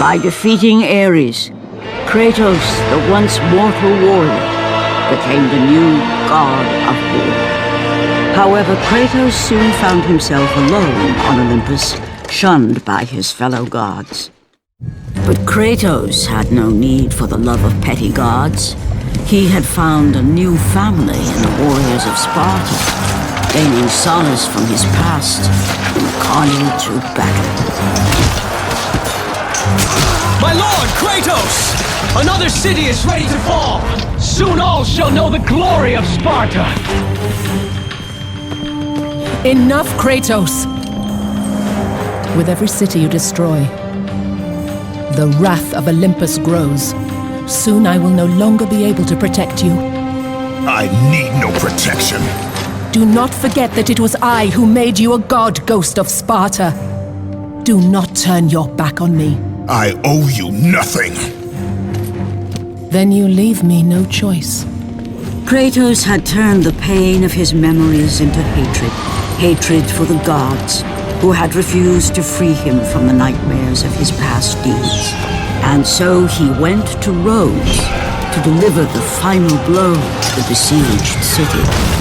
By defeating Ares, Kratos, the once mortal warrior, became the new god of war. However, Kratos soon found himself alone on Olympus, shunned by his fellow gods. But Kratos had no need for the love of petty gods. He had found a new family in the warriors of Sparta, gaining solace from his past in the carnage of battle. My lord, Kratos! Another city is ready to fall! Soon all shall know the glory of Sparta! Enough, Kratos! With every city you destroy, the wrath of Olympus grows. Soon I will no longer be able to protect you. I need no protection. Do not forget that it was I who made you a god, Ghost of Sparta. Do not turn your back on me. I owe you nothing. Then you leave me no choice. Kratos had turned the pain of his memories into hatred. Hatred for the gods, who had refused to free him from the nightmares of his past deeds. And so he went to Rhodes to deliver the final blow to the besieged city.